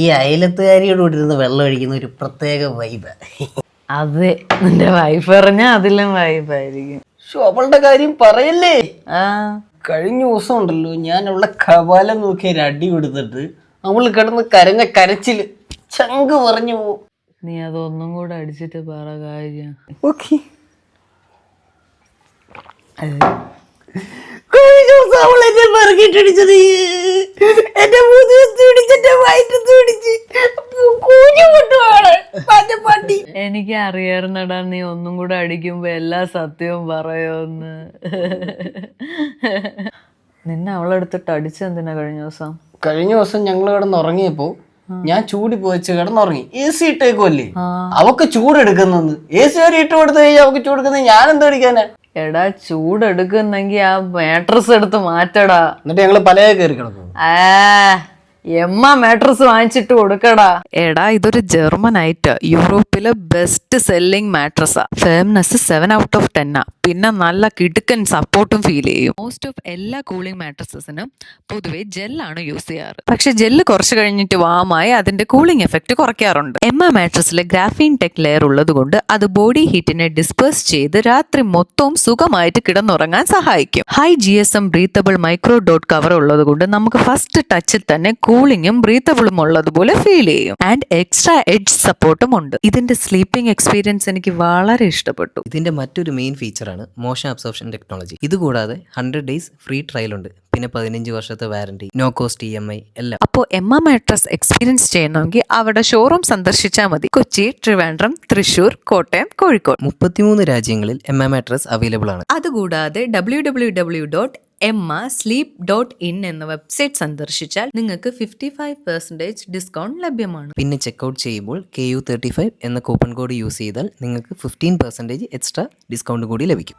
ഈ അയലത്തുകാരിയോട് ഇരുന്ന് വെള്ളം ഒഴിക്കുന്ന ഒരു പ്രത്യേക വൈബ്. അതെ, നിന്റെ വൈഫ് പറഞ്ഞാൽ അതിലും വൈബായിരിക്കും. അവളുടെ കാര്യം പറയല്ലേ. ആ കഴിഞ്ഞ ദിവസം ഉണ്ടല്ലോ, ഞാൻ അവളെ കപാലം നോക്കി ഒരു അടി കൊടുത്തിട്ട് അവള് കിടന്ന് കരഞ്ഞ കരച്ചില് ചങ്ക് പറഞ്ഞു പോവും. നീ അതൊന്നും കൂടെ അടിച്ചിട്ട് പറ കാര്യം. ഓക്കെ. കഴിഞ്ഞ ദിവസം അവൾ എന്നെ പറക്കിട്ടടിച്ചത്, എന്റെ മുതുകത്ത് പിടിച്ച് എന്റെ വയറ്റത്ത് പിടിച്ച് കൂഞ്ഞു കൊണ്ടുപോവാണ് പട്ടി. എനിക്ക് അറിയാറുന്നടാ നീ ഒന്നും കൂടെ അടിക്കുമ്പോ എല്ലാ സത്യവും പറയോന്ന്. നിന്നെ അവളെടുത്തിട്ട് അടിച്ചെന്തിനാ കഴിഞ്ഞ ദിവസം? കഴിഞ്ഞ ദിവസം ഞങ്ങൾ കിടന്നുറങ്ങിയപ്പോ ഞാൻ ചൂടി പോയിച്ച് കിടന്നുറങ്ങി. എ സി ഇട്ടേക്കുമല്ലേ, അവക്ക് ചൂടെടുക്കുന്നെന്ന്. എ സി വരെ ഇട്ട് കൊടുത്തു കഴിഞ്ഞാൽ അവക്ക് ചൂടെടുക്കുന്നത് ഞാൻ എന്താ അടിക്കാനാ? എടാ ചൂടെടുക്കുന്നെങ്കി ആ മാട്രസ് എടുത്ത് മാറ്റടാ. എന്നിട്ട് ഞങ്ങള് പലയെ കയറി കിടക്കും. എമ്മ മാട്രസ് വാങ്ങിച്ചിട്ട് കൊടുക്കടാ. എടാ ഇതൊരു ജർമ്മൻ ഐറ്റം, യൂറോപ്പിലെ ബെസ്റ്റ് സെല്ലിംഗ് മാട്രസാ. Firmness 7 out of 10. പിന്നെ നല്ല കിടുക്കൻ സപ്പോർട്ടും ഫീൽ ചെയ്യും. മോസ്റ്റ് ഓഫ് എല്ലാ കൂളിംഗ് മാട്രസസിനും പൊതുവെ ജെല്ലാണ് യൂസ് ചെയ്യാറ്. പക്ഷെ ജെല്ല് കുറച്ച് കഴിഞ്ഞിട്ട് വാമായി അതിന്റെ കൂളിംഗ് എഫക്ട് കുറയ്ക്കാറുണ്ട്. എമ്മ മാട്രസിലെ ഗ്രാഫീൻ ടെക് ലെയർ ഉള്ളത് കൊണ്ട് അത് ബോഡി ഹീറ്റിനെ ഡിസ്പേഴ്സ് ചെയ്ത് രാത്രി മൊത്തവും സുഖമായിട്ട് കിടന്നുറങ്ങാൻ സഹായിക്കും. High GSM breathable micro dot cover ഉള്ളത് കൊണ്ട് നമുക്ക് ഫസ്റ്റ് ടച്ചിൽ തന്നെ കൂളിംഗും ബ്രീത്തബിളും ഉള്ളതുപോലെ ഫീൽ ചെയ്യും. ആൻഡ് എക്സ്ട്രാ എഡ്ജ് സപ്പോർട്ടും ഉണ്ട്. ഇതിന്റെ സ്ലീപ്പിംഗ് എക്സ്പീരിയൻസ് എനിക്ക് വളരെ ഇഷ്ടപ്പെട്ടു. ഇതിന്റെ മറ്റൊരു മെയിൻ ഫീച്ചറാണ് മോഷൻ അബ്സോർപ്ഷൻ ടെക്നോളജി. ഇതുകൂടാതെ 100 days ഫ്രീ ട്രയൽ ഉണ്ട്. പിന്നെ 15 വർഷത്തെ വാറന്റി, നോ കോസ്റ്റ് EMI എല്ലാം. അപ്പോൾ എമ്മ മാട്രസ് എക്സ്പീരിയൻസ് ചെയ്യണമെങ്കിൽ അവരുടെ ഷോറൂം സന്ദർശിച്ചാൽ മതി. കൊച്ചി, ട്രിവാൻഡ്രം, തൃശൂർ, കോട്ടയം, കോഴിക്കോട് 33 രാജ്യങ്ങളിൽ എമ്മ മാട്രസ് അവൈലബിൾ ആണ്. അതുകൂടാതെ www.emmasleep.in എന്ന വെബ്സൈറ്റ് സന്ദർശിച്ചാൽ നിങ്ങൾക്ക് 55% ഡിസ്കൗണ്ട് ലഭ്യമാണ്. പിന്നെ ചെക്കൗട്ട് ചെയ്യുമ്പോൾ KU35 എന്ന കൂപ്പൺ കോഡ് യൂസ് ചെയ്താൽ നിങ്ങൾക്ക് 15% എക്സ്ട്രാ ഡിസ്കൗണ്ട് കൂടി ലഭിക്കും.